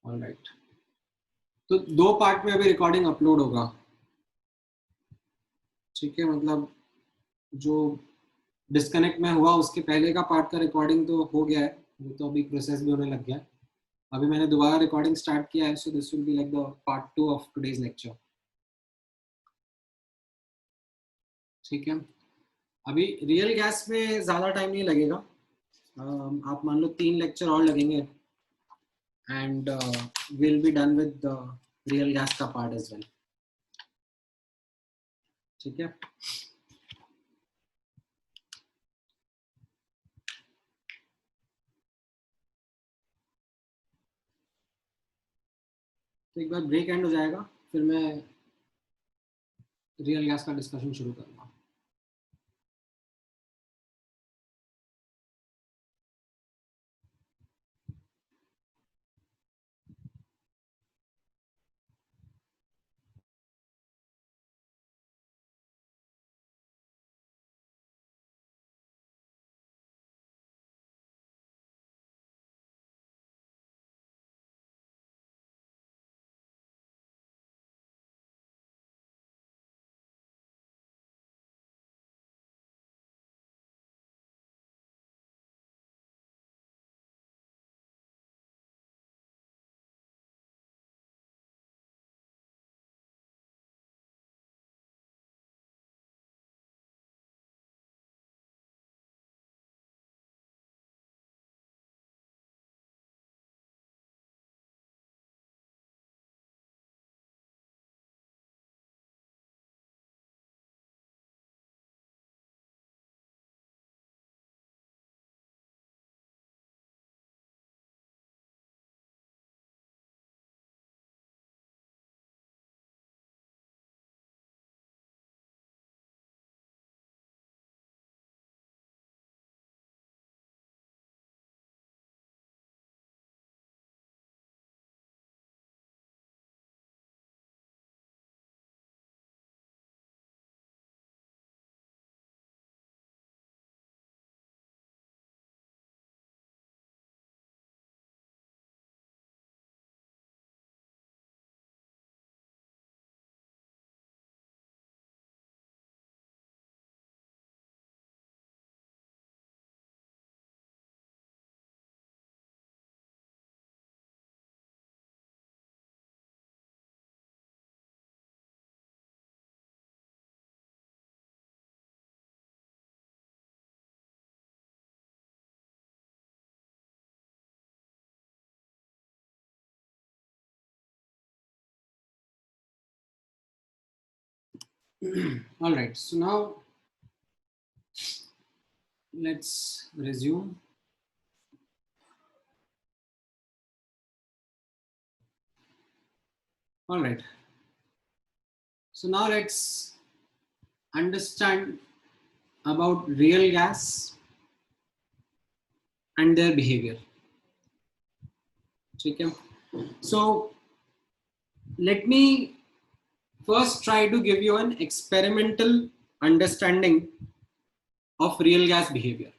Alright, तो 2 part में अभी रिकॉर्डिंग अपलोड होगा, ठीक है। मतलब जो डिस्कनेक्ट में हुआ उसके पहले का पार्ट का रिकॉर्डिंग तो हो गया है, वो तो अभी प्रोसेस भी होने लग गया है। अभी मैंने दोबारा रिकॉर्डिंग स्टार्ट किया है, so this will be like the part 2 of today's lecture, ठीक है। अभी रियल गैस में ज़्यादा टाइम नहीं लगेगा, आप मान लो 3 लेक्चर और लगेंगे and will be done with the real gas का पार्ट एज वेल, ठीक है। तो एक बार ब्रेक एंड हो जाएगा, फिर मैं रियल गैस का डिस्कशन शुरू करूँगा। All right, so now let's resume. All right, so now let's understand about real gas and their behavior, okay. So let me first try to give you an experimental understanding of real gas behavior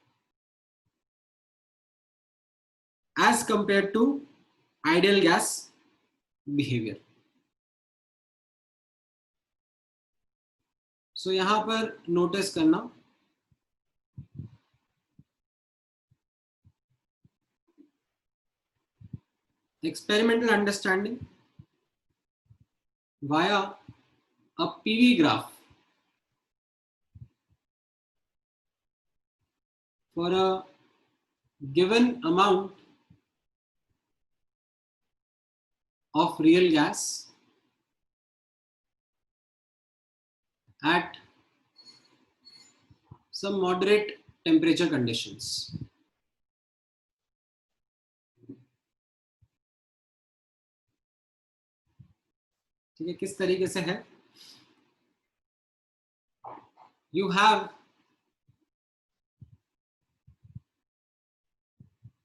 as compared to ideal gas behavior. So यहाँ पर notice करना, experimental understanding via a PV graph for a given amount of real gas at some moderate temperature conditions. ठीक है, किस तरीके से है? You have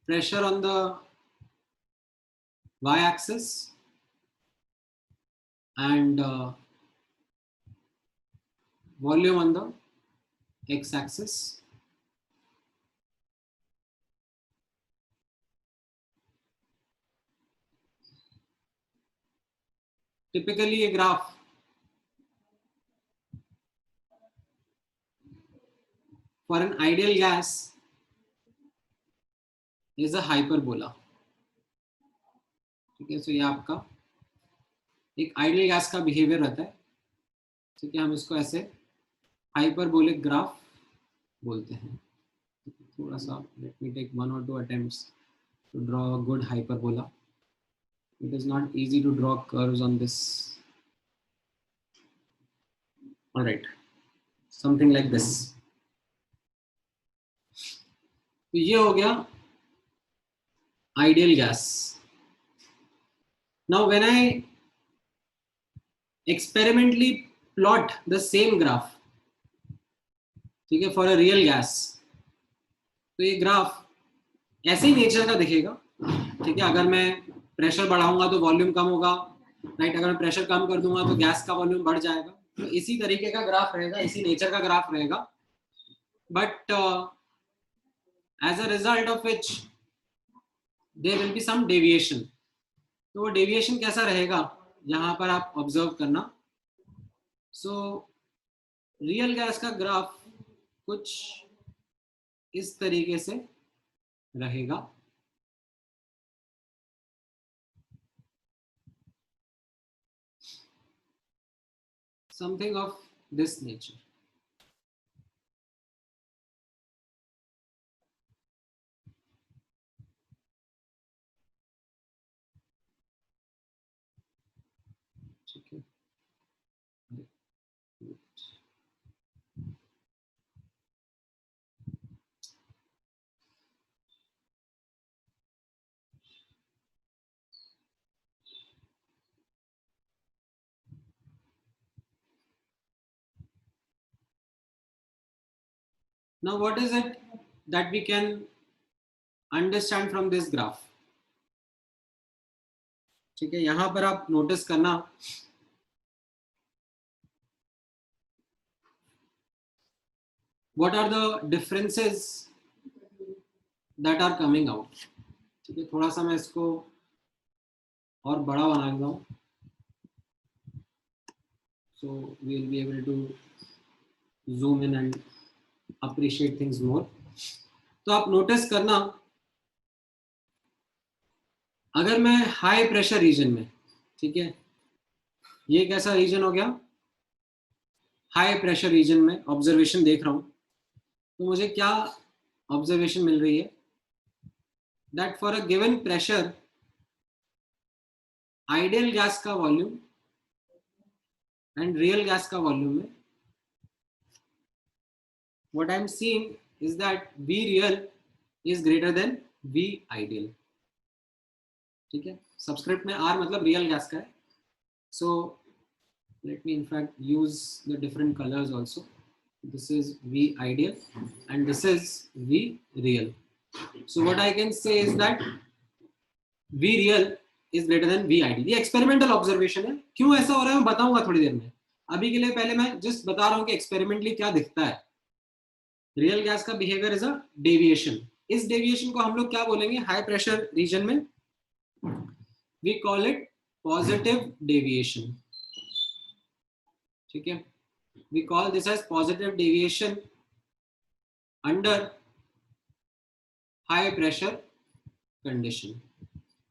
pressure on the y-axis and volume on the x-axis. typically a graph for an ideal gas is a hyperbola. ठीक है, सो ये आपका एक आइडियल गैस का बिहेवियर रहता है. ठीक है, हम इसको ऐसे हाइपरबोलिक ग्राफ बोलते हैं. थोड़ा सा let me take 1 or 2 attempts to draw a good hyperbola. It is not easy to draw curves on this. All right, something like this. तो ये हो गया ideal gas. Now when I experimentally plot the same graph, ठीक है, for a real gas, तो ये graph ऐसे ही nature का दिखेगा. ठीक है, अगर मैं प्रेशर बढ़ाऊंगा तो वॉल्यूम कम होगा, राइट. अगर मैं प्रेशर कम कर दूंगा तो गैस का वॉल्यूम बढ़ जाएगा. तो इसी तरीके का ग्राफ रहेगा, इसी नेचर का ग्राफ रहेगा. But as a result of which there will be some deviation. तो वो डेविएशन कैसा रहेगा यहाँ पर आप ऑब्जर्व करना. सो रियल गैस का ग्राफ कुछ इस तरीके से रहेगा. Something of this nature. ठीक है. Now what is it that we can understand from this graph? ठीक है, यहां पर आप नोटिस करना what are the differences that are coming out. ठीक है, थोड़ा सा मैं इसको और बड़ा बना देता हूं, so we will be able to zoom in and appreciate things more. तो आप नोटिस करना, अगर मैं हाई प्रेशर रीजन में, ठीक है, ये कैसा रीजन हो गया, हाई प्रेशर रीजन में ऑब्जर्वेशन देख रहा हूं, तो मुझे क्या ऑब्जर्वेशन मिल रही है, that for a given pressure ideal gas का वॉल्यूम एंड रियल गैस का वॉल्यूम में what I am seeing is that V real is greater than V ideal. ठीक है, सबस्क्रिप्ट में R मतलब रियल गैस का है. So let me in fact use the different colors also. This is V ideal and this is V real. So what I can say is that V real is greater than V ideal. ये experimental observation है. क्यों ऐसा हो रहा है मैं बताऊंगा थोड़ी देर में. अभी के लिए पहले मैं जस्ट बता रहा हूँ कि एक्सपेरिमेंटली क्या दिखता है. रियल गैस का बिहेवियर इज अ डेविएशन. इस डेविएशन को हम लोग क्या बोलेंगे, हाई प्रेशर रीजन में we call it positive deviation. ठीक है, we call this as positive deviation under high pressure condition.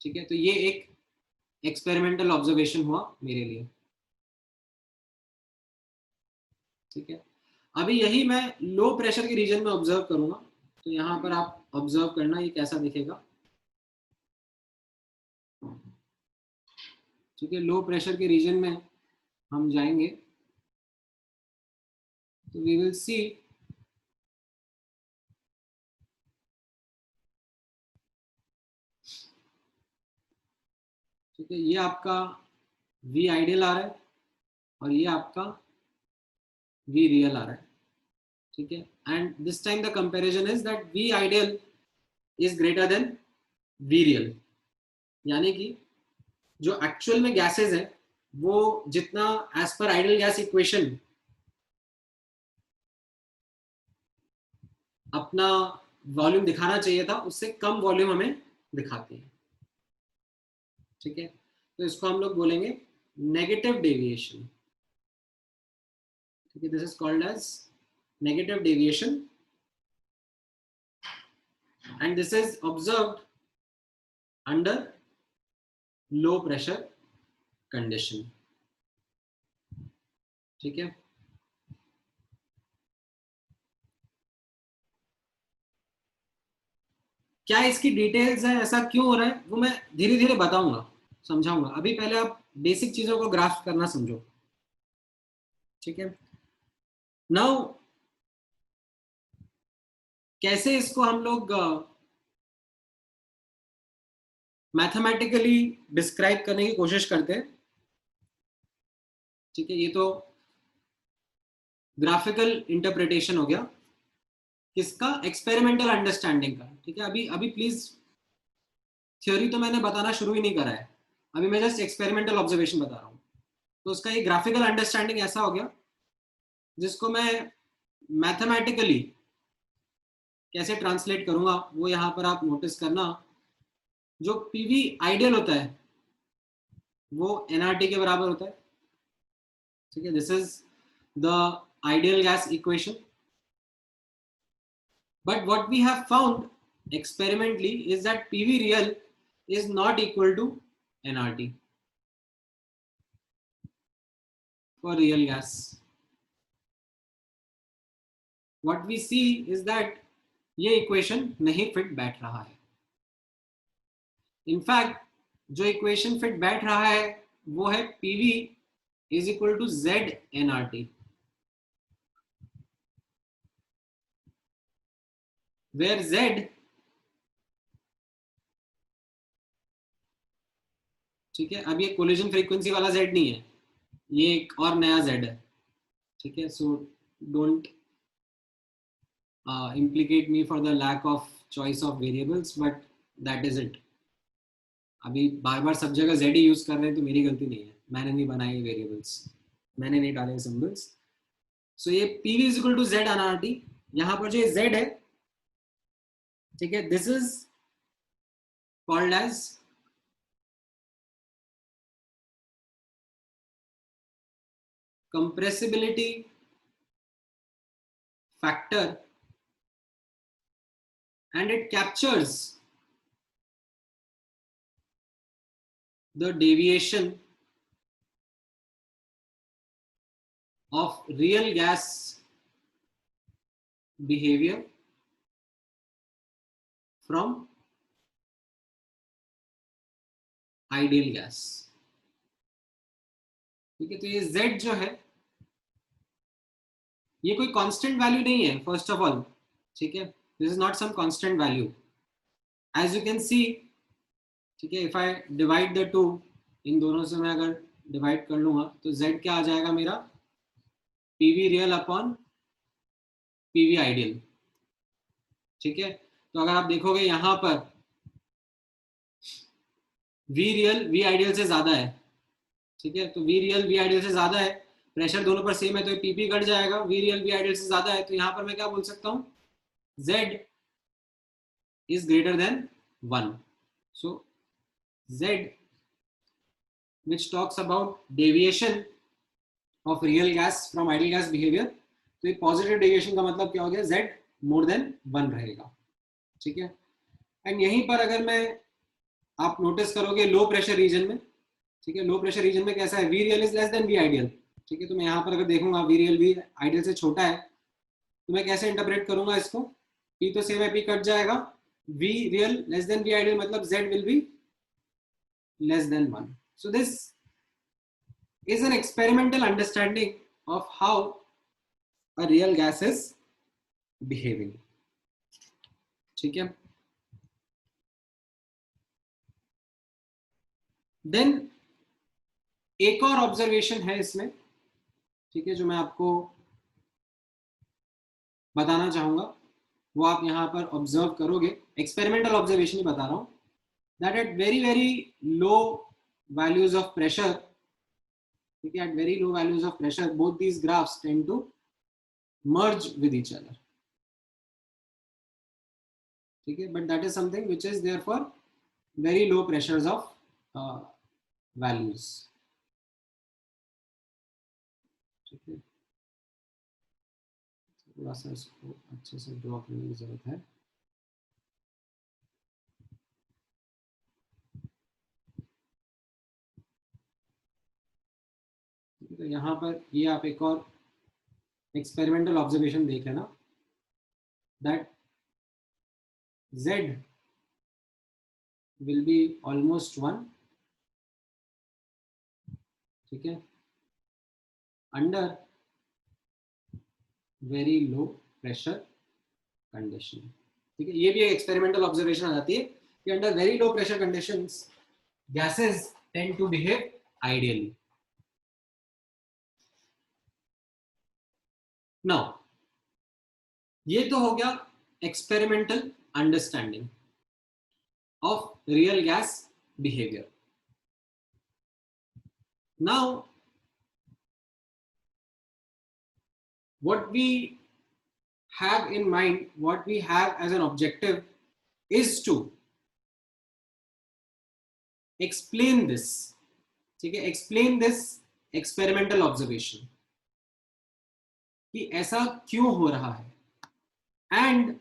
ठीक है, तो ये एक एक्सपेरिमेंटल ऑब्जर्वेशन हुआ मेरे लिए. ठीक है, अभी यही मैं लो प्रेशर के रीजन में ऑब्जर्व करूंगा. तो यहां पर आप ऑब्जर्व करना ये कैसा दिखेगा. ठीक है, लो प्रेशर के रीजन में हम जाएंगे तो वी विल सी ठीक है, ये आपका V आइडियल आ रहा है और ये आपका V रियल आ रहा है. ठीक है, and this time the comparison is that V ideal is greater than V real. यानी कि जो एक्चुअल में गैसेस है वो जितना as per ideal gas equation अपना वॉल्यूम दिखाना चाहिए था उससे कम वॉल्यूम हमें दिखाती है. ठीक है, तो इसको हम लोग बोलेंगे negative deviation. Okay, this is called as negative deviation, and this is observed under low pressure condition. ठीक है, क्या इसकी डिटेल्स है, ऐसा क्यों हो रहा है, वो मैं धीरे धीरे बताऊंगा, समझाऊंगा. अभी पहले आप बेसिक चीजों को ग्रास्प करना समझो. ठीक है, नाउ कैसे इसको हम लोग मैथमेटिकली डिस्क्राइब करने की कोशिश करते हैं. ठीक है, ये तो ग्राफिकल इंटरप्रिटेशन हो गया, किसका, एक्सपेरिमेंटल अंडरस्टैंडिंग का. ठीक है, अभी अभी प्लीज थ्योरी तो मैंने बताना शुरू ही नहीं करा है, अभी मैं जस्ट एक्सपेरिमेंटल ऑब्जर्वेशन बता रहा हूँ. तो उसका ये ग्राफिकल अंडरस्टैंडिंग ऐसा हो गया जिसको मैं मैथमेटिकली कैसे ट्रांसलेट करूंगा वो यहाँ पर आप नोटिस करना. जो पीवी आइडियल होता है वो एनआरटी के बराबर होता है. ठीक है, this is the ideal gas equation. But what we have found experimentally is that PV real is not equal to nRT for real gas. What we see is that ये equation नहीं fit बैठ रहा है. In fact, जो equation fit बैठ रहा है वो है PV is equal to Z nRT, where Z, ठीक है, अब ये कोलिजन फ्रीक्वेंसी वाला Z नहीं है, ये एक और नया Z है. ठीक है, so don't implicate me for the lack of choice of variables, but that is it. अभी बार बार सब जगह Z ही यूज कर रहे हैं तो मेरी गलती नहीं है, मैंने नहीं बनाए वेरिएबल्स, मैंने नहीं डाले सिंबल्स. सो ये PV is equal to Z nRT. यहाँ पर जो ये Z है, ठीक है, this is called as compressibility factor, and it captures the deviation of real gas behavior from ideal gas. ठीक है, तो ये Z जो है ये कोई कांस्टेंट वैल्यू नहीं है फर्स्ट ऑफ ऑल. ठीक है, this is not some constant value, as you can see. ठीक है, if I divide the two, इन दोनों से मैं अगर डिवाइड कर लूंगा तो Z क्या आ जाएगा मेरा, PV real upon PV ideal. ठीक है, तो अगर आप देखोगे यहां पर V रियल V आइडियल से ज्यादा है. ठीक है, तो V रियल V आइडियल से ज्यादा है, प्रेशर दोनों पर सेम है तो PP कट जाएगा. V रियल V आइडियल से ज्यादा है तो यहां पर मैं क्या बोल सकता हूं, Z is greater than 1. So Z, which talks about deviation of real gas from ideal gas behavior, तो ये पॉजिटिव डेविएशन का मतलब क्या हो गया, Z more than 1 रहेगा. ठीक है, एंड यहीं पर अगर मैं, आप नोटिस करोगे लो प्रेशर रीजन में, ठीक है, लो प्रेशर रीजन में कैसा है, V real is less than V ideal. ठीक है, तो मैं यहाँ पर अगर देखूंगा V रियल V आइडियल से छोटा है तो मैं कैसे इंटरप्रेट करूंगा इसको, P तो सेम है, P कट जाएगा, V real less than V ideal मतलब Z will be less than 1. So this is an experimental understanding of how a real gas is behaving. ठीक है, देन एक और ऑब्जर्वेशन है इसमें, ठीक है, जो मैं आपको बताना चाहूंगा, वो आप यहाँ पर ऑब्जर्व करोगे. एक्सपेरिमेंटल ऑब्जर्वेशन ही बता रहा हूँ, that at very low values of pressure, ठीक है, at very low values of pressure both these graphs tend to merge with each other. ठीक है, but that is something which is there for very low pressures of values. ठीक है, थोड़ा सा इसको अच्छे से ड्रॉ करने की जरूरत है। तो यहाँ पर ये आप एक और एक्सपेरिमेंटल ऑब्जर्वेशन देख लेना, that z will be almost 1, ठीक है, under very low pressure condition. ठीक है, ये भी एक एक्सपेरिमेंटल ऑब्जर्वेशन आ जाती है कि under very low pressure conditions gases tend to behave ideally. Now, ये तो हो गया experimental understanding of real gas behaviour. Now, what we have in mind, what we have as an objective is to explain this, ठीक है, explain this experimental observation कि ऐसा क्यों हो रहा है, and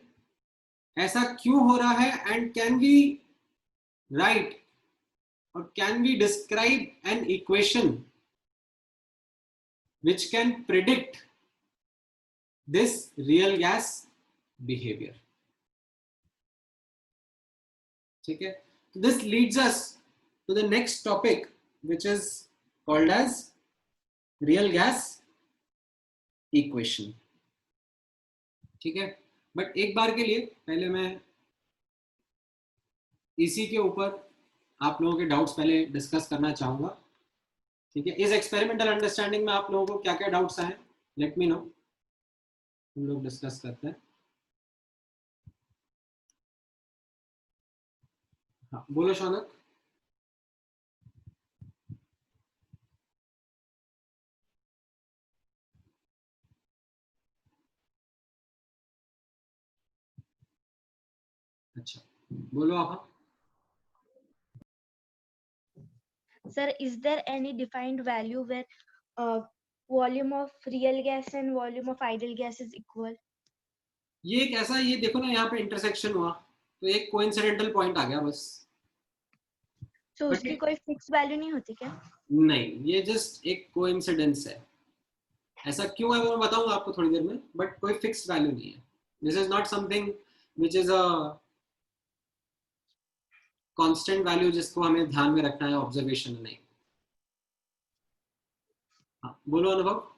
ऐसा क्यों हो रहा है, and can we write or can we describe an equation which can predict this real gas behavior. ठीक है, this leads us to the next topic which is called as real gas equation. ठीक है, but एक बार के लिए पहले मैं इसी के ऊपर आप लोगों के डाउट्स पहले डिस्कस करना चाहूंगा। ठीक है, इस एक्सपेरिमेंटल अंडरस्टैंडिंग में आप लोगों को क्या क्या डाउट्स आए, लेट मी नो, हम लोग डिस्कस करते हैं। हाँ, बोलो शौनक। अच्छा, बोलो आप। Sir, is there any defined value where volume of real gas and volume of ideal gas is equal? ये एक ऐसा, ये देखो ना, यहाँ पे इंटरसेक्शन हुआ तो एक कोइंसिडेंटल पॉइंट आ गया बस। तो उसकी कोई फिक्स वैल्यू नहीं होती क्या? नहीं, ये जस्ट एक कोइंसिडेंस है। ऐसा क्यों है वो मैं बताऊंगा आपको थोड़ी देर में, बट कोई फिक्स वैल्यू नहीं है। This is not something which is a constant value जिसको हमें ध्यान में रखना है ऑब्जर्वेशन में। हाँ, बोलो अनुभव।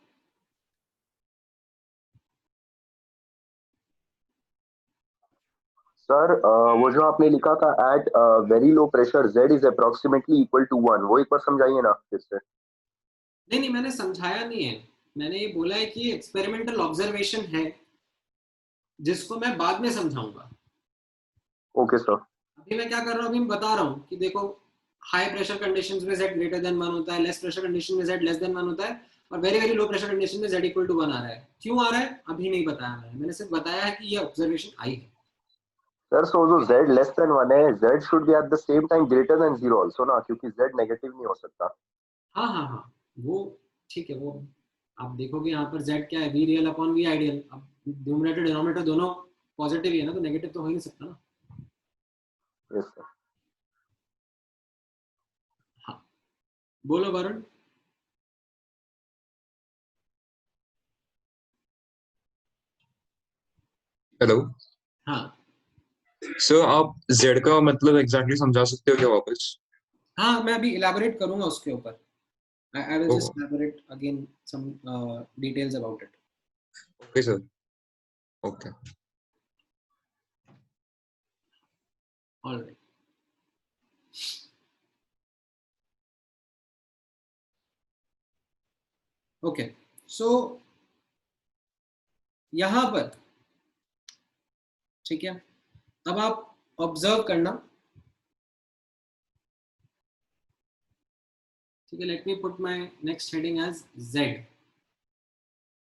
सर वो जो आपने लिखा था at very low pressure z is approximately equal to 1, वो एक बार समझाइए ना फिर से। नहीं, मैंने समझाया नहीं है, मैंने ये बोला है कि एक्सपेरिमेंटल ऑब्जर्वेशन है जिसको मैं बाद में समझाऊंगा। Okay sir. अभी मैं क्या कर रहा हूँ, अभी मैं बता रहा हूँ कि देखो, हाई प्रेशर कंडीशंस में z ग्रेटर देन 1 होता है, लेस प्रेशर कंडीशन में z लेस देन 1 होता है, और very very low pressure condition में z इक्वल टू 1 आ रहा है। क्यों आ रहा है अभी नहीं बताया मैंने सिर्फ बताया है कि ये ऑब्जर्वेशन आई है। सर सो जो z लेस देन 1 है, z should be at the same time greater than 0 also ना, क्योंकि z नेगेटिव नहीं हो सकता। हाँ हाँ हाँ, वो ठीक है, वो आप देखोगे यहाँ पर z क्या है, v real upon v ideal. अब न्यूमरेटर डिनोमिनेटर दोनों पॉजिटिव ही है ना, तो नेगेटिव तो हो ही नहीं सकता ना। Yes sir. हाँ, बोलो वरुण। हेलो हाँ सर, आप z का मतलब एग्जैक्टली समझा सकते हो क्या वापस? हाँ, मैं अभी इलैबोरेट करूंगा उसके ऊपर। I will just oh, elaborate again some details about it. Okay sir, okay. All right. Okay. So यहाँ पर ठीक है, अब आप ऑब्जर्व करना। ठीक है, let me put my next heading as z।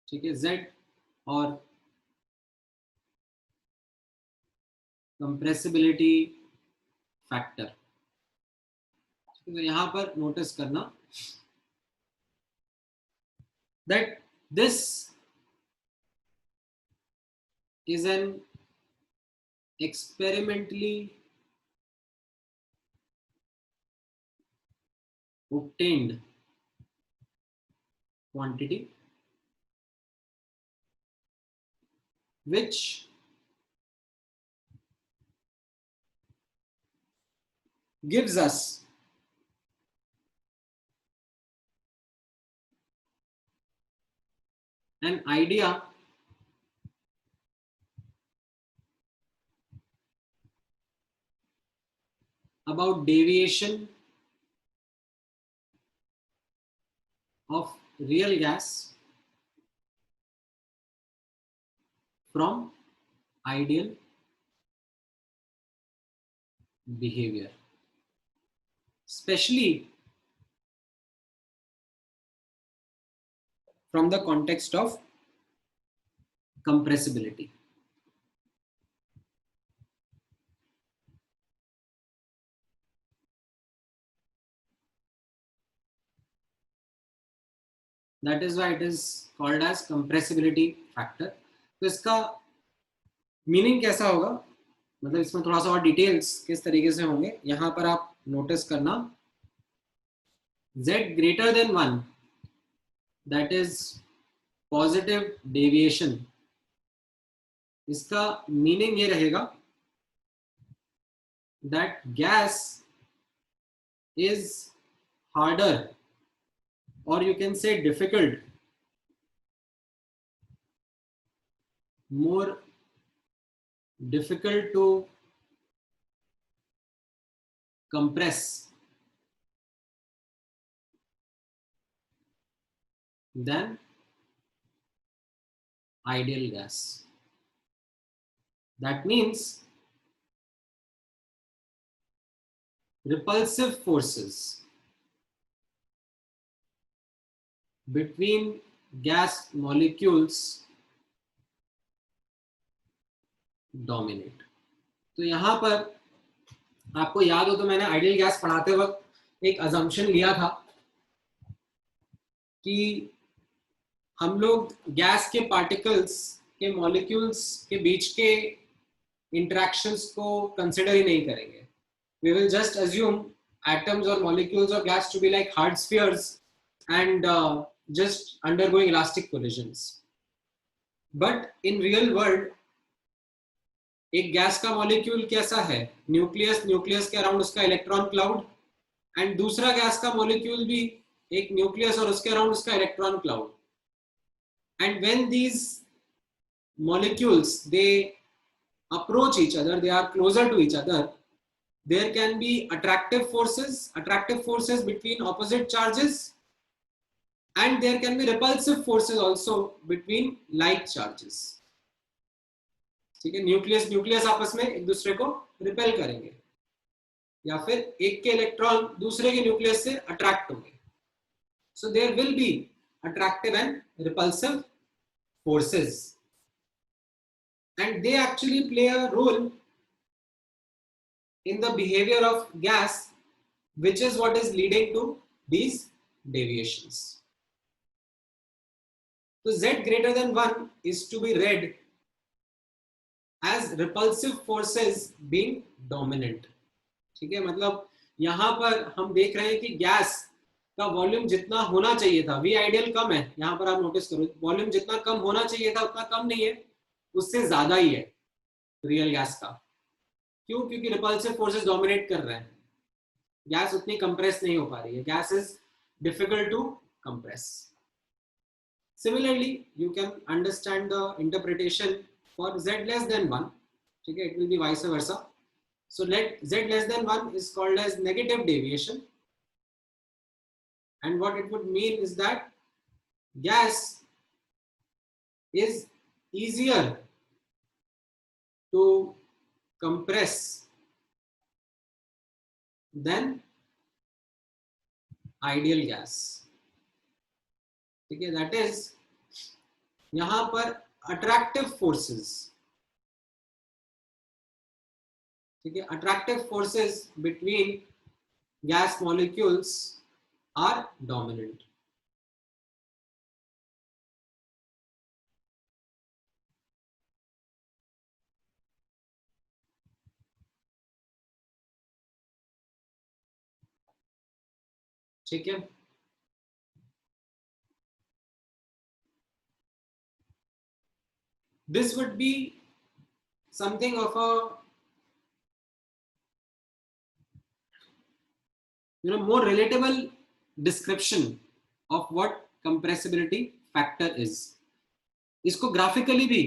ठीक है, z और कंप्रेसिबिलिटी फैक्टर। तो यहाँ पर नोटिस करना that This is an experimentally obtained quantity which gives us an idea about deviation of real gas from ideal behavior, especially from the context of compressibility. That is why it is called as compressibility factor. तो इसका meaning कैसा होगा, मतलब इसमें थोड़ा सा और details किस तरीके से होंगे यहां पर आप नोटिस करना. Z greater than 1, that is positive deviation, इसका मीनिंग ये रहेगा that gas is harder, or you can say difficult, more difficult to compress than ideal gas. That means repulsive forces between gas molecules dominate. तो यहां पर आपको याद हो तो मैंने आइडियल गैस पढ़ाते वक्त एक अजम्पशन लिया था कि हम लोग गैस के पार्टिकल्स के मॉलिक्यूल्स के बीच के इंटरेक्शंस को कंसिडर ही नहीं करेंगे. We will just assume atoms or molecules of gas to be like hard spheres and just undergoing elastic collisions. But in real world, एक गैस का मॉलिक्यूल कैसा है, न्यूक्लियस, न्यूक्लियस के अराउंड उसका इलेक्ट्रॉन क्लाउड, एंड दूसरा gas का molecule भी एक न्यूक्लियस और उसके अराउंड उसका electron cloud. And when these molecules they approach each other, they are closer to each other, there can be attractive forces between opposite charges, and there can be repulsive forces also between like charges. ठीक है, nucleus nucleus आपस में एक दूसरे को repel करेंगे या फिर एक के इलेक्ट्रॉन दूसरे के न्यूक्लियस से अट्रैक्ट होंगे. So there will be attractive and repulsive forces, and they actually play a role in the behavior of gas, which is what is leading to these deviations. So Z greater than 1 is to be read as repulsive forces being dominant. ठीक है, मतलब यहां पर हम देख रहे हैं कि गैस का वॉल्यूम जितना होना चाहिए था, V आइडियल कम है, यहां पर आप नोटिस करो वॉल्यूम जितना कम होना चाहिए था उतना कम नहीं है, उससे ज्यादा ही है रियल गैस का. क्यों? क्योंकि रिपल्सिव फोर्सेस डोमिनेट कर रहे हैं, गैस उतनी कंप्रेस नहीं हो पा रही है, gas is difficult to compress. Similarly you can understand the interpretation for Z less than 1. ठीक है, it will be vice versa. So let Z less than 1 is called as negative deviation, and what it would mean is that gas is easier to compress than ideal gas. ठीक है, that is यहां पर attractive forces, ठीक है, attractive forces between gas molecules are dominant. ठीक है, this would be something of a more relatable description of what compressibility factor is. इसको graphically भी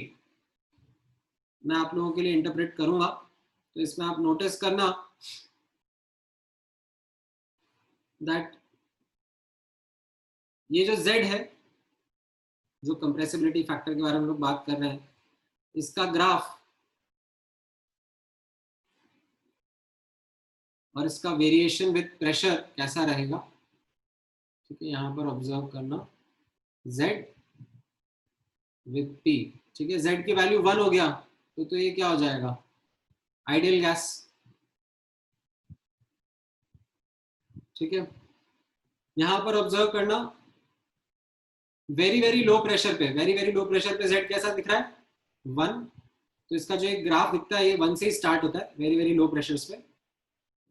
मैं आप लोगों के लिए इंटरप्रेट करूंगा, तो इसमें आप नोटिस करना दैट ये जो Z है, जो कंप्रेसिबिलिटी फैक्टर के बारे में हम लोग बात कर रहे हैं, इसका ग्राफ और इसका वेरिएशन विद प्रेशर कैसा रहेगा, ठीक है, यहाँ पर ऑब्जर्व करना Z विद P, ठीक है, Z की वैल्यू 1 हो गया तो ये क्या हो जाएगा, आइडियल गैस, ठीक है। यहाँ पर ऑब्जर्व करना वेरी वेरी लो प्रेशर पे, Z कैसा दिख रहा है, 1, तो इसका जो एक ग्राफ दिखता है ये 1 से ही स्टार्ट होता है वेरी वेरी लो प्रेशर्स पे।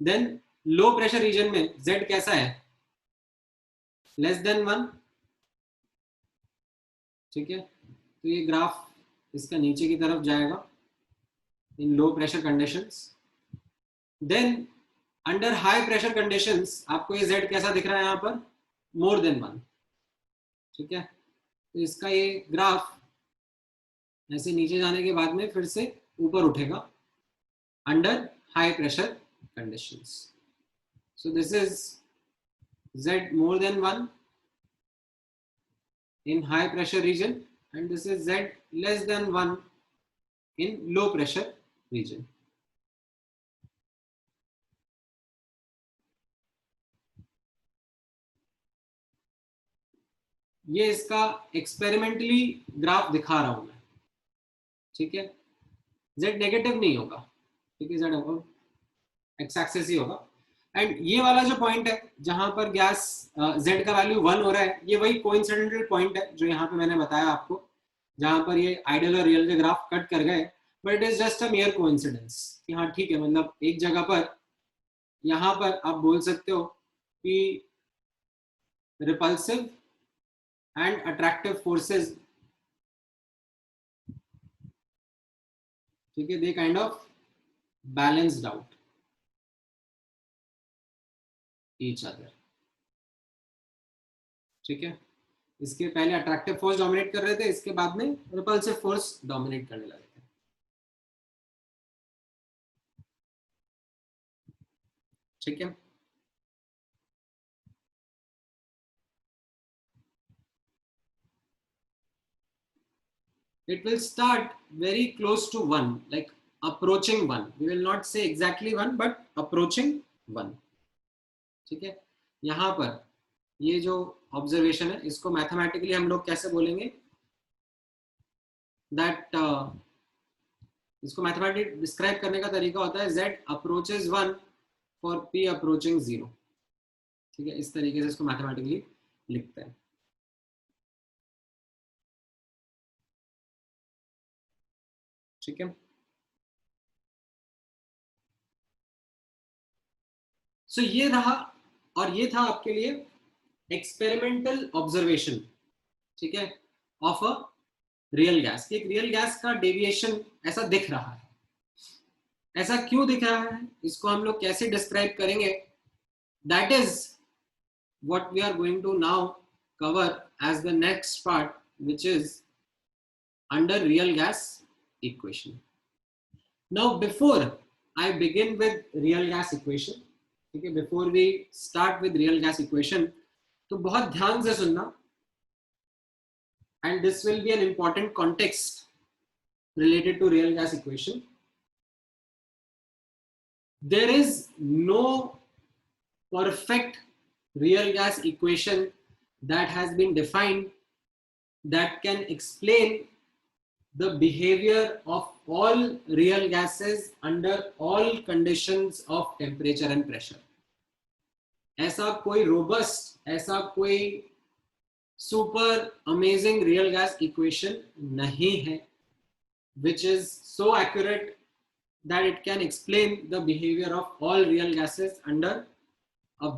देन लो प्रेशर रीजन में Z कैसा है, लेस देन 1, ठीक है, तो ये ग्राफ इसका नीचे की तरफ जाएगा in low pressure conditions. Then under high pressure conditions आपको ये Z कैसा दिख रहा है यहाँ पर, मोर देन 1, ठीक है, तो इसका ये ग्राफ ऐसे नीचे जाने के बाद में फिर से ऊपर उठेगा under high pressure conditions. So this is Z more than 1 in high pressure region and this is Z less than 1 in low pressure region. ये इसका एक्सपेरिमेंटली ग्राफ दिखा रहा हूं मैं, ठीक है, Z नेगेटिव नहीं होगा, ठीक है, Z होगा एक्स एक्सिस ही होगा। एंड ये वाला जो पॉइंट है जहां पर गैस Z का वैल्यू 1 हो रहा है, ये वही कोइंसिडेंटल पॉइंट है जो यहाँ पे मैंने बताया आपको, जहां पर ये आइडियल और रियल के ग्राफ कट कर गए, but it is just a mayor coincidence कि हाँ ठीक है, मतलब एक जगह पर यहाँ पर आप बोल सकते हो कि रिपल्सिव एंड अट्रैक्टिव फोर्सेस, ठीक है, they kind of balanced out each other, ठीक है। इसके पहले अट्रैक्टिव फोर्स डोमिनेट कर रहे थे, इसके बाद में रिपल्सिव फोर्स डोमिनेट करने लगे थे, ठीक है। It will start very close to 1, like approaching 1. We will not say exactly 1, but approaching 1. ठीक है, यहाँ पर ये जो ऑब्जर्वेशन है इसको मैथमेटिकली हम लोग कैसे बोलेंगे, दैट इसको मैथमेटिकली डिस्क्राइब करने का तरीका होता है Z approaches 1 for P approaching 0, ठीक है, इस तरीके से इसको मैथमेटिकली लिखते हैं, ठीक है। सो ये रहा, और ये था आपके लिए एक्सपेरिमेंटल ऑब्जर्वेशन, ठीक है, ऑफ अ रियल गैस। एक रियल गैस का डेविएशन ऐसा दिख रहा है, ऐसा क्यों दिख रहा है, इसको हम लोग कैसे डिस्क्राइब करेंगे, that is what we are going to now cover as the next part, which is under real gas equation. Now before I begin with real gas equation, ठीक है, before we start with real gas equation, तो बहुत ध्यान से सुनना, and this will be an important context related to real gas equation. There is no perfect real gas equation that has been defined that can explain the behavior of all real gases under all conditions of temperature and pressure. ऐसा कोई robust, ऐसा कोई super amazing real gas equation नहीं है which is so accurate that it can explain the behavior of all real gases under a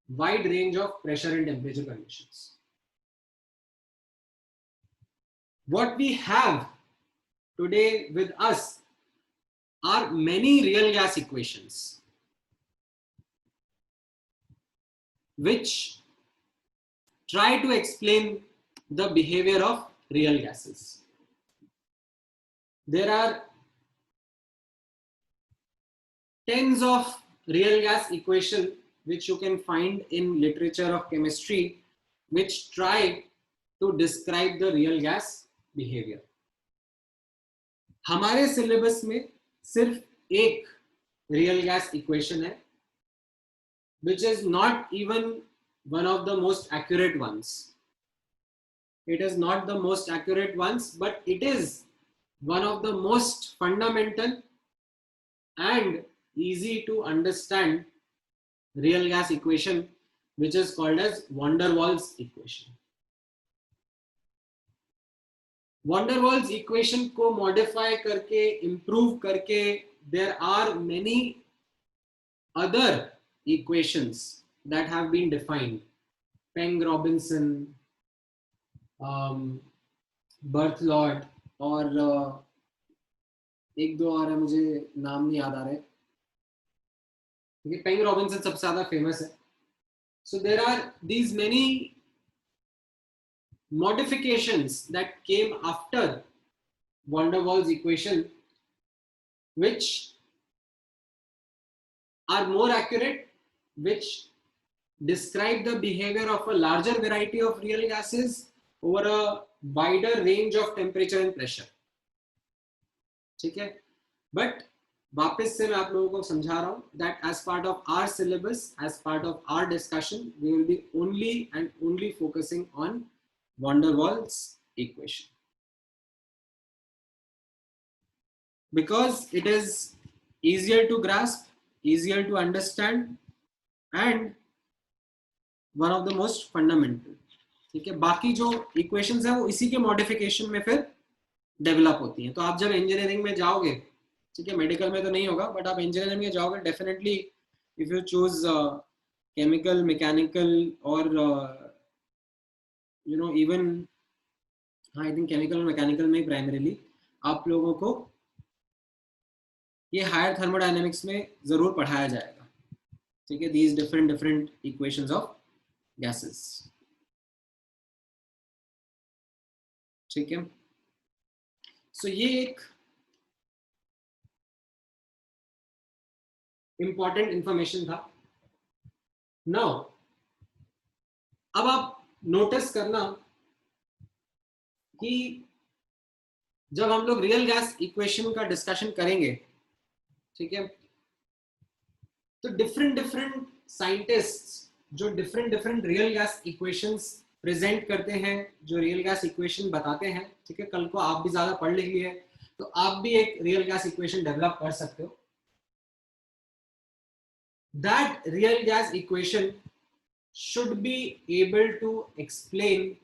wide range of pressure and temperature conditions. What we have today with us are many real gas equations which try to explain the behavior of real gases. There are tens of real gas equations which you can find in literature of chemistry which try to describe the real gas behavior. हमारे syllabus में सिर्फ एक real gas equation है which is not even one of the most accurate ones. It is not the most accurate ones, but it is one of the most fundamental and easy to understand real gas equation, which is called as van der Waals equation. van der Waals equation को modify करके, improve करके, there are many other equations that have been defined. Peng-Robinson, Berthelot और एक दो और है, मुझे नाम नहीं याद आ रहे, क्योंकि Peng-Robinson सबसे ज़्यादा फेमस है. So there are these many modifications that came after van der Waals equation which are more accurate, which describe the behavior of a larger variety of real gases over a wider range of temperature and pressure. ठीक है, but वापस से मैं आप लोगों को समझा रहा हूँ that as part of our syllabus, as part of our discussion, we will be only and only focusing on van der Waals equation because it is easier to grasp, easier to understand and one of the most fundamental. ठीक है, बाकी जो equations है वो इसी के modification में फिर डेवलप होती हैं. तो आप जब इंजीनियरिंग में जाओगे, ठीक है, मेडिकल में तो नहीं होगा, बट आप इंजीनियरिंग में जाओगे, definitely if you choose chemical, mechanical और यू नो इवन, हाँ, आई थिंक केमिकल और मैकेनिकल में ही प्राइमरीली आप लोगों को ये हायर थर्मोडायनेमिक्स में जरूर पढ़ाया जाएगा. ठीक है, these different equations of gases. ठीक है, सो ये एक इंपॉर्टेंट इंफॉर्मेशन था. नाउ अब आप नोटिस करना कि जब हम लोग रियल गैस इक्वेशन का डिस्कशन करेंगे, ठीक है, तो डिफरेंट साइंटिस्ट्स जो different real gas equations present करते हैं, जो रियल गैस इक्वेशन बताते हैं, ठीक है, कल को आप भी ज्यादा पढ़ लिख लिए तो आप भी एक रियल गैस इक्वेशन डेवलप कर सकते हो. That real gas equation should be able to explain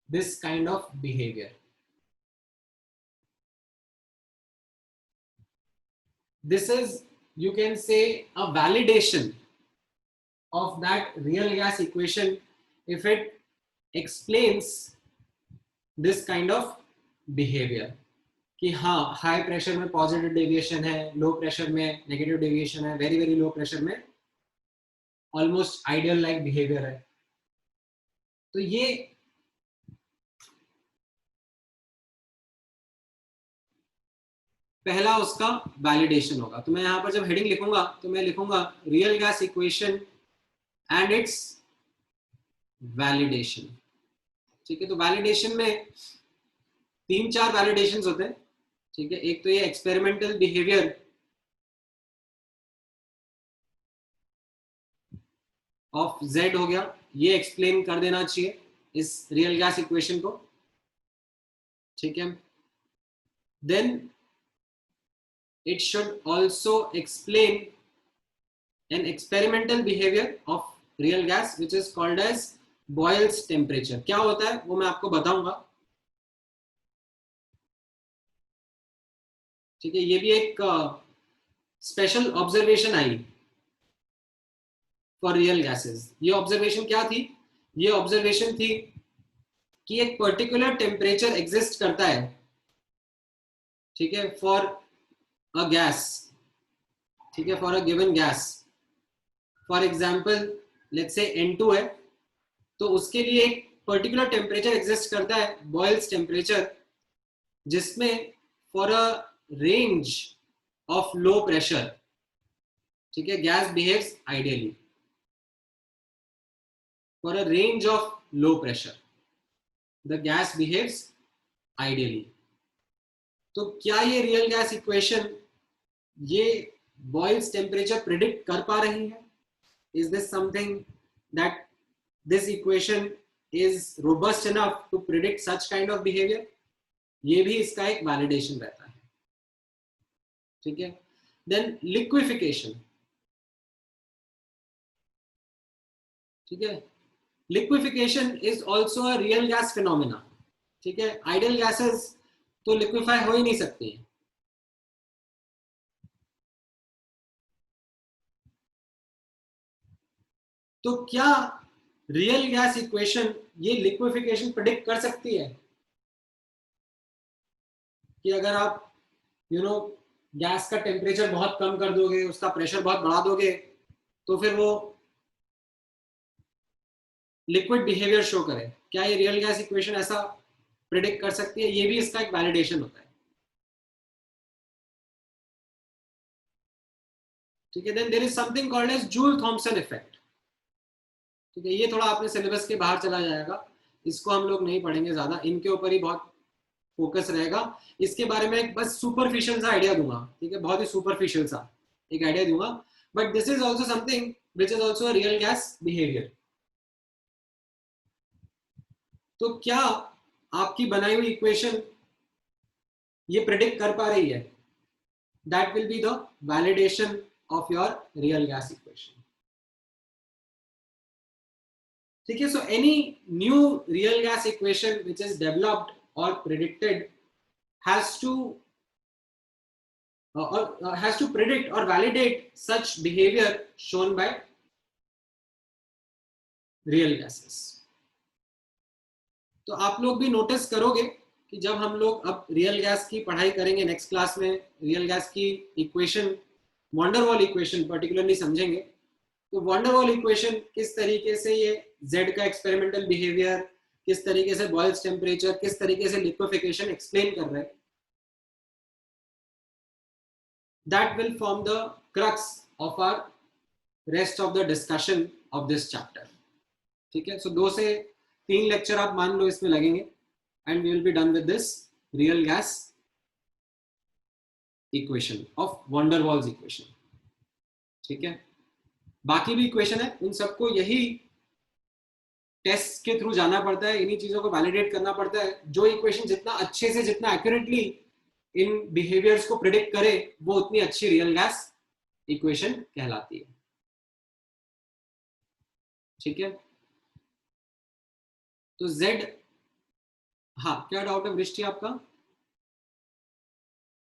this kind of behavior. This is, you can say, a validation of that real gas equation if it explains this kind of behavior. कि हाँ, high pressure में positive deviation है, low pressure में negative deviation है, very very low pressure में almost ideal like behaviour है. तो ये पहला उसका वैलिडेशन होगा. तो मैं यहाँ पर जब हेडिंग लिखूंगा तो मैं लिखूंगा real gas equation and it's validation. ठीक है, तो वैलिडेशन में 3-4 वैलिडेशंस होते हैं. ठीक है, एक तो ये एक्सपेरिमेंटल बिहेवियर ऑफ Z हो गया, ये एक्सप्लेन कर देना चाहिए इस रियल गैस इक्वेशन को. ठीक है, then it should also explain an experimental behavior of real gas which is called as Boyle's temperature. क्या होता है वो मैं आपको बताऊंगा. ठीक है, ये भी एक special observation I for real gases. ये ऑब्जर्वेशन क्या थी? ये ऑब्जर्वेशन थी कि एक पर्टिकुलर टेम्परेचर एग्जिस्ट करता है, ठीक है, फॉर अ गैस, ठीक है, for a given gas. For example let's say N2 है, तो उसके लिए एक पर्टिकुलर टेम्परेचर एग्जिस्ट करता है, बॉयल्स टेम्परेचर, जिसमें for a range of low pressure, ठीक है, gas behaves ideally for a range of low pressure the gas behaves ideally. तो क्या ये रियल गैस इक्वेशन ये बॉयल्स टेम्परेचर प्रिडिक्ट कर पा रही है? Is this something that this equation is robust enough to predict such kind of behavior? ये भी इसका एक validation रहता है, ठीक है। Then liquefaction, ठीक है, liquefaction is also a real gas phenomena, ठीक है। ideal gases तो liquefy हो ही नहीं सकती हैं, तो क्या रियल गैस इक्वेशन ये लिक्विफिकेशन प्रेडिक्ट कर सकती है कि अगर आप गैस का टेम्परेचर बहुत कम कर दोगे, उसका प्रेशर बहुत बढ़ा दोगे, तो फिर वो लिक्विड बिहेवियर शो करे? क्या ये रियल गैस इक्वेशन ऐसा प्रेडिक्ट कर सकती है? ये भी इसका एक वैलिडेशन होता है, ठीक है। Then there is something called as Joule Thomson effect, ठीक है। ये थोड़ा अपने सिलेबस के बाहर चला जाएगा, इसको हम लोग नहीं पढ़ेंगे ज्यादा, इनके ऊपर ही बहुत फोकस रहेगा। इसके बारे में एक बस सुपरफिशियल सा आइडिया दूंगा, ठीक है, बहुत ही सुपरफिशियल सा एक आइडिया दूंगा, but this is also something which is also a real gas behaviour. तो क्या आपकी बनाई हुई इक्वेशन ये प्रेडिक्ट कर पा रही है? That will be the validation of your real gas equation, ठीक है। So any nu real gas equation which is developed or predicted has to predict or validate such behavior shown by real gases. तो आप लोग भी notice करोगे कि जब हम लोग अब रियल गैस की पढ़ाई करेंगे नेक्स्ट क्लास में, रियल गैस की इक्वेशन, वंडरवॉल इक्वेशन पर्टिकुलरली समझेंगे, तो वंडरवॉल इक्वेशन किस तरीके से ये Z का एक्सपेरिमेंटल बिहेवियर, किस तरीके से बॉयल्स टेम्परेचर, किस तरीके से लिक्विफिकेशन एक्सप्लेन कर रहे हैं, that will form the crux of our rest of the discussion of this chapter, ठीक है। सो 2 से 3 लेक्चर आप मान लो इसमें लगेंगे and we will be done with this real gas equation of van der Waals equation, ठीक है। बाकी भी इक्वेशन है, उन सबको यही टेस्ट के थ्रू जाना पड़ता है, इन्हीं चीजों को वैलिडेट करना पड़ता है। जो इक्वेशन जितना अच्छे से, जितना एक्यूरेटली इन बिहेवियर्स को प्रिडिक्ट करे, वो उतनी अच्छी रियल गैस इक्वेशन कहलाती है, ठीक है। तो Z, हाँ, क्या डाउट है वृष्टि आपका?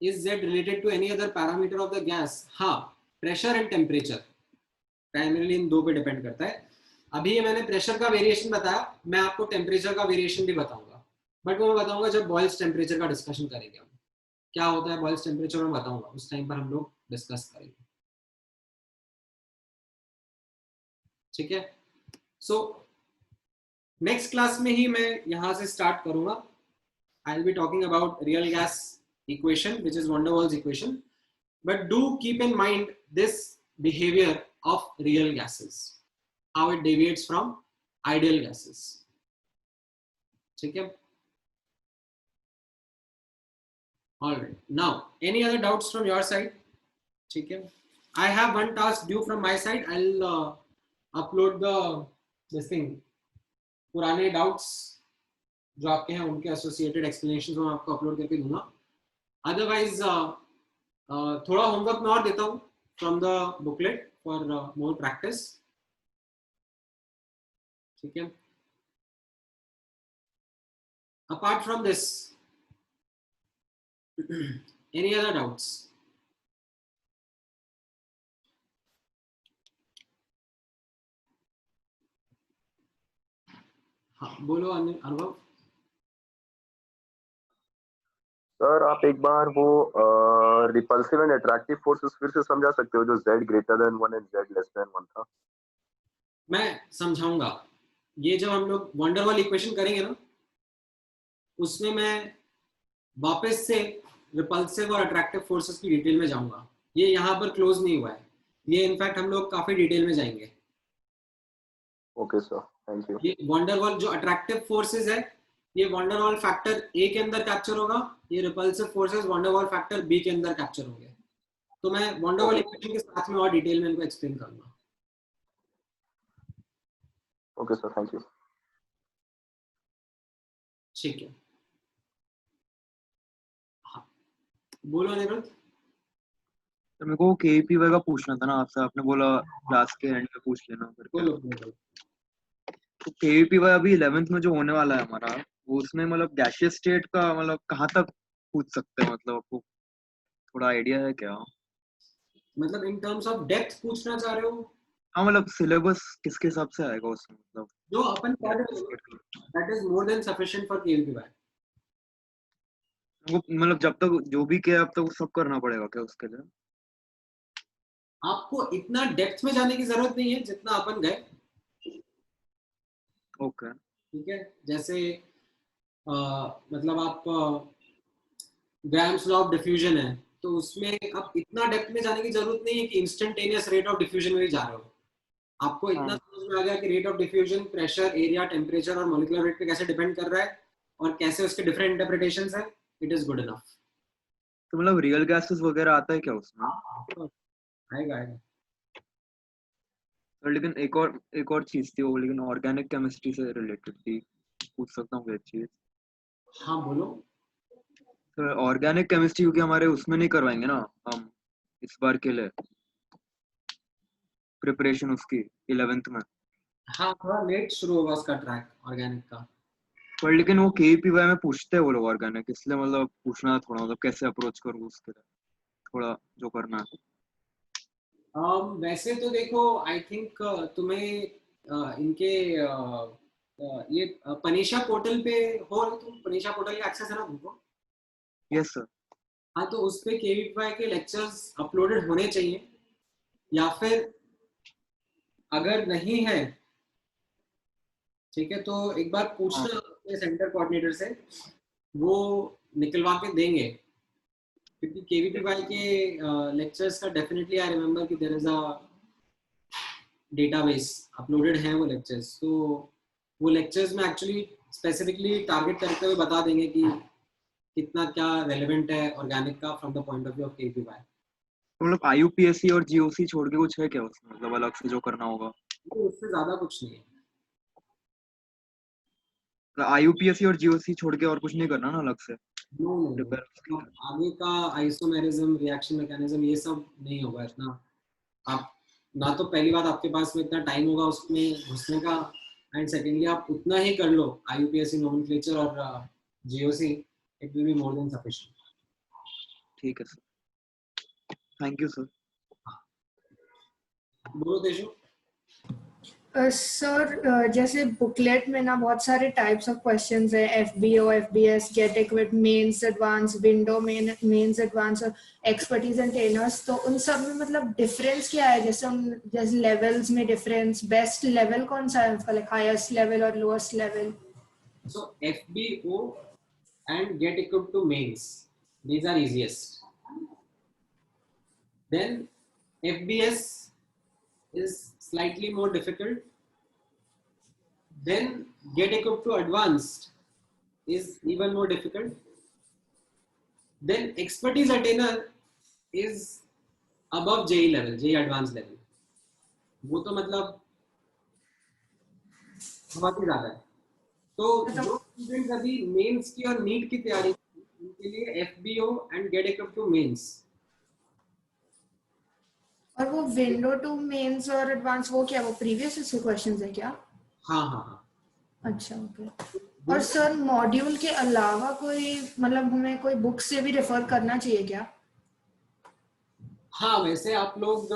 Is Z related to any other parameter of the gas? हाँ, pressure and temperature primarily in 2 पे डिपेंड करता है। अभी ये मैंने प्रेशर का वेरिएशन बताया, मैं आपको टेम्परेचर का वेरिएशन भी बताऊंगा, बट वो मैं बताऊंगा जब बॉयल्स टेम्परेचर का डिस्कशन करेंगे। हम क्या होता है बॉयल्स टेम्परेचर में बताऊंगा, उस टाइम पर हम लोग डिस्कस करेंगे, ठीक है। सो नेक्स्ट क्लास में ही मैं यहां से स्टार्ट करूंगा। I will be talking about real gas equation which is Van der Waals equation, but do keep in mind this behaviour of real gases, how it deviates from ideal gases, ठीक है। All right, now any other doubts from your side? ठीक है, I have one task due from my side. I'll upload this thing, पुराने doubts जो आपके हैं उनके associated explanations मैं आपको upload करके दूंगा। Otherwise थोड़ा होमवर्क मैं और देता हूँ from the booklet for more practice, ठीक है। Apart from this, any other doubts? हाँ बोलो अनुभव। सर आप एक बार वो रिपल्सिव एंड अट्रैक्टिव फोर्सेस फिर से समझा सकते हो, जो z greater than 1 and z less than 1 था। मैं समझाऊंगा। ये जब हम लोग वंडर वॉल इक्वेशन करेंगे ना, उसमें मैं वापस से रिपल्सिव और अट्रैक्टिव फोर्सेस की डिटेल में जाऊंगा। ये यहाँ पर क्लोज नहीं हुआ है, ये इनफैक्ट हम लोग काफी डिटेल में जाएंगे। Okay sir, thank you. ये वंडर वॉल जो अट्रैक्टिव फोर्सेस है, ये वंडर वॉल फैक्टर ए के अंदर कैप्चर होगा, ये repulsive forces van der Waals factor B के अंदर कैप्चर होंगे। तो मैं वंडर वॉल इक्वेशन के साथ में और डिटेल में इनको एक्सप्लेन करूंगा। Okay sir, thank you. ठीक है, हाँ बोलो अनिरुद्ध। तो मेरे को केपीवाई का पूछना था ना आपसे, आपने बोला क्लास के एंड में पूछ लेना करके। बोलो। तो केपीवाई अभी 11th में जो होने वाला है हमारा, वो उसमें मतलब गैसियस स्टेट का मतलब कहाँ तक पूछ सकते हैं, मतलब आपको थोड़ा आइडिया है क्या? मतलब इन टर्म्स ऑफ डेप्थ पूछना चाह रहे हो? हाँ मतलब सिलेबस किसके हिसाब से आएगा उसमें, मतलब जो अपन पढ़ रहे gaseous हो state का। That is more than sufficient for KLPY. वो मतलब जब तक जो भी किया अब तक वो सब करना पड़ेगा क्या उसके लिए? आपको इतना डेप्थ में जाने की जरूरत नहीं है जितना अपन गए। ओके। ठीक है, जैसे मतलब आप ग्राम्स लॉ ऑफ डिफ्यूजन है, तो उसमें अब इतना डेप्थ में जाने की जरूरत नहीं है कि इंस्टेंटेनियस रेट ऑफ डिफ्यूजन में ही जा रहे हो। आपको इतना हाँ समझ में आ गया कि rate of diffusion pressure, area, temperature और मॉलिक्यूलर रेट पे कैसे डिपेंड कर रहा है और कैसे उसके डिफरेंट इंटरप्रिटेशंस है। It is good enough. तो मतलब रियल गैसेस वगैरह आता है क्या उसमें? आएगा आएगा। तो लेकिन एक और चीज थी वो, लेकिन ऑर्गेनिक केमिस्ट्री से रिलेटेड थी, पूछ सकता हूँ क्या चीज? हाँ बोलो। तो ऑर्गेनिक केमिस्ट्री क्योंकि हमारे उसमें नहीं करवाएंगे ना हम इस बार के लिए, प्रिपरेशन उसकी 11th में। हाँ थोड़ा लेट शुरू होगा उसका ट्रैक ऑर्गेनिक का। पर लेकिन वो केपीवाई में पूछते हैं वो लोग ऑर्गेनिक, इसलिए मतलब पूछना है थोड़ा, मतलब कैसे अप्रोच करूँ उसके लिए थोड़ा जो करना है। वैसे तो देखो, आई थिंक तुम्हें इनके ये पनीशा पोर्टल पे हो, तुम पनीशा पोर्टल का एक्सेस है ना तुमको? Yes sir. हाँ तो उस पे केवीपीवाई के लेक्चर्स अपलोडेड होने चाहिए, या फिर अगर नहीं है, ठीक है, तो एक बार हाँ पूछना अपने सेंटर कोऑर्डिनेटर से, वो निकलवा के देंगे। क्योंकि केवीपीवाई के लेक्चर्स का डेफिनेटली आई रिमेम्बर कि there is a database uploaded है वो लेक्चर्स। तो वो लेक्चर्स में एक्चुअली स्पेसिफिकली टारगेट करते हुए बता देंगे कि कितना क्या रेलेवेंट है ऑर्गेनिक का from the point of view of KVPY. तो मतलब आईयूपीएससी और जीओसी छोड़ के कुछ है क्या उसमें, मतलब अलग से जो करना होगा? तो उससे ज्यादा कुछ नहीं है। आईयूपीएससी और जीओसी छोड़ के और कुछ नहीं करना ना अलग से नो नो नो, प्रिपेयर उसके मतलब लिए? आगे का आइसोमेरिज्म, रिएक्शन मैकेनिज्म, ये सब नहीं होगा इतना। आप ना तो पहली बात आपके पास में इतना टाइम होगा उसमें घुसने का, एंड सेकेंडली आप उतना ही कर लो आईयूपीएससी नोमेनक्लेचर और GOC, it will be more than sufficient. ठीक है सर, थैंक यू सर। बोलो देशो। सर जैसे बुकलेट में ना बहुत सारे टाइप्स ऑफ क्वेश्चंस है, एफबीओ, एफबीएस, गेट इक्विट, mains, advance, window mains, advance और एक्सपर्टीज एंड ट्रेनर्स, तो उन सब में मतलब डिफरेंस क्या है? जैसे लेवल्स में डिफरेंस, बेस्ट लेवल कौन सा है उसका, लाइक हाईएस्ट लेवल और lowest level? So FBO and get equipped to mains, these are easiest. Then FBS is slightly more difficult. Then get equipped to advanced is even more difficult. Then expertise attainer is above JE level, JE advanced level. वो तो मतलब बहुत ही ज्यादा है। तो जो students अभी mains की और नीट की तैयारी उनके लिए FBO and get equipped to mains. और वो विंडो टू मेंस और एडवांस वो क्या, वो प्रीवियस इसके क्वेश्चंस है क्या? हाँ हाँ हाँ। अच्छा ओके। और सर मॉड्यूल के अलावा कोई मतलब हमें कोई बुक से भी रेफर करना चाहिए क्या? हाँ वैसे आप लोग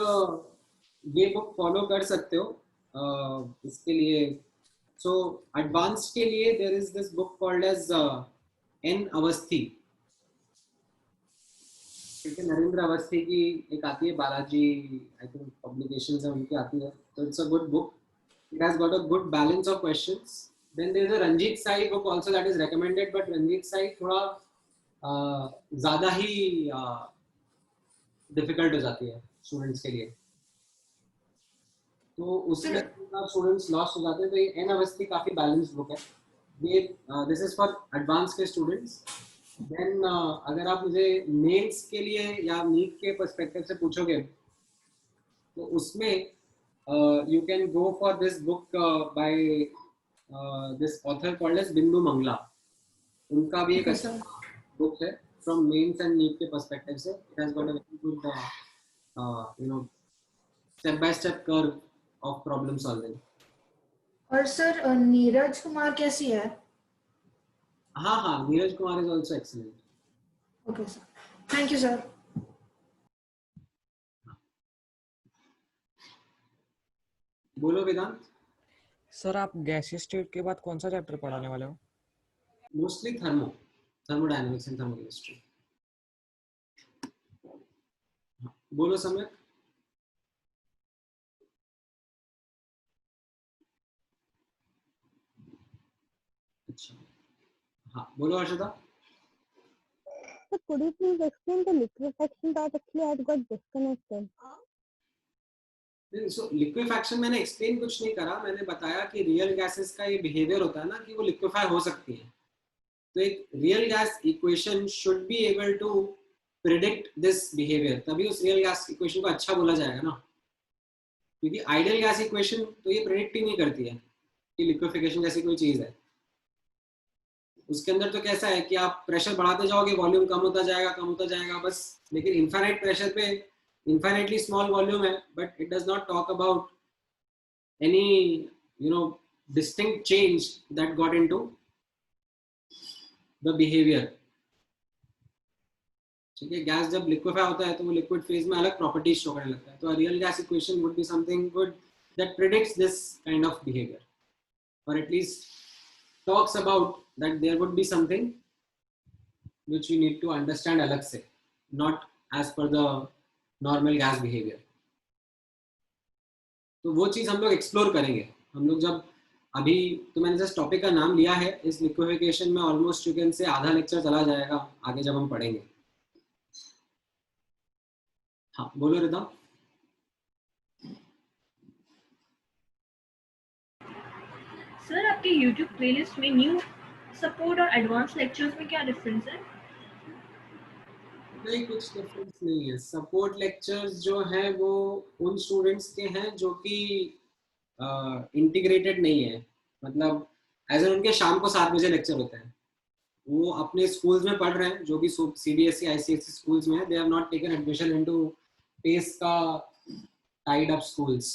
ये बुक फॉलो कर सकते हो इसके लिए। So advanced के लिए there is this book called as N Avasthi. ठीक है, नरेंद्र अवस्थी की एक आती है, बालाजी आई थिंक पब्लिकेशंस है उनकी आती है, तो it's a good book. It has got a good balance of questions. Then there is a Ranjit Sai book also that is recommended, but Ranjit Sai थोड़ा ज़्यादा ही डिफिकल्ट हो जाती है स्टूडेंट्स के लिए, तो उसमें स्टूडेंट्स लॉस्ट हो जाते हैं. तो ये एन अवस्थी काफ़ी बैलेंस्ड बुक है. ये दिस इज फॉर एडवांस के स्टूडेंट्स. देन अगर आप मुझे मेंस के लिए या नीट के पर्सपेक्टिव से पूछोगे तो उसमें you can go for this book by this author called as Bindu Mangla. उनका भी एक अच्छा बुक है from mains and NEET के perspective से. It has got a very good you know step by step curve of problem solving. और sir Neeraj Kumar कैसी है? हाँ, Neeraj Kumar is also excellent. Okay sir, thank you sir. बोलो वेदांत. सर आप गैसीय स्टेट के बाद कौन सा चैप्टर पढ़ाने वाले हो? Mostly thermodynamics and thermochemistry. बोलो सम्यक. अच्छा, हाँ बोलो Harshada. So could you please explain the liquefaction part? Actually, I got disconnected. So liquefaction मैंने एक्सप्लेन कुछ नहीं करा. मैंने बताया कि रियल गैसेस का ये बिहेवियर होता है ना कि वो लिक्विफाई हो सकती है. तो एक real gas equation should be able to predict this behaviour, तभी उस रियल गैस इक्वेशन को अच्छा बोला जाएगा ना. क्योंकि आइडियल गैस इक्वेशन तो ये प्रिडिक्ट ही नहीं करती है कि लिक्विफिकेशन जैसी कोई चीज है. उसके अंदर तो कैसा है कि आप प्रेशर बढ़ाते जाओगे, वॉल्यूम कम होता जाएगा बस. लेकिन इनफाइनाइट प्रेशर पे infinitely small volume hai, but it does not talk about any distinct change that got into the behavior. ठीक है, गैस जब लिक्विफाई होता है तो वो लिक्विड फेज में अलग प्रॉपर्टीज शो करने लगता है. तो real gas equation would be something good that predicts this kind of behavior, or at least talks about that there would be something which we need to understand अलग से, not as per the normal gas behaviour. तो वो चीज हम लोग explore करेंगे. हम लोग जब अभी तो मैंने जस्ट टॉपिक का नाम लिया है, इस लिक्विफिकेशन में ऑलमोस्ट यू कैन से आधा लेक्चर चला जाएगा आगे जब हम पढ़ेंगे. हाँ बोलो रिदा. सर आपके YouTube प्लेलिस्ट में न्यू सपोर्ट और एडवांस लेक्चर्स में क्या डिफरेंस है? नहीं, कुछ डिफरेंस नहीं है. सपोर्ट लेक्चर्स जो हैं वो उन स्टूडेंट्स के हैं जो कि इंटीग्रेटेड नहीं है. मतलब एज एन उनके शाम को 7 बजे लेक्चर होते हैं. वो अपने स्कूल्स में पढ़ रहे हैं जो भी CBSE ICSE स्कूल्स में है. They have not taken admission into pace का टाइड अप स्कूल्स.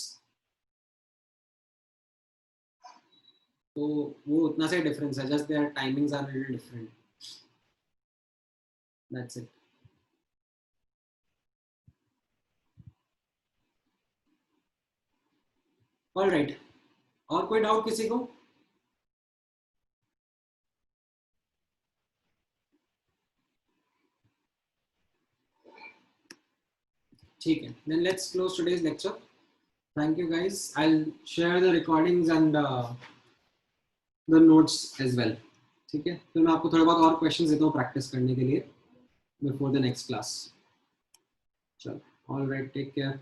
तो वो उतना से डिफरेंस है. Just their timings are little different. That's it. All right, और कोई डाउट किसी को? ठीक है, then let's close today's lecture. Thank you guys. I'll share the recordings and the notes as well. ठीक है, फिर मैं आपको थोड़ा बहुत और क्वेश्चंस देता हूँ प्रैक्टिस करने के लिए before the next class. चलो, all right, take care.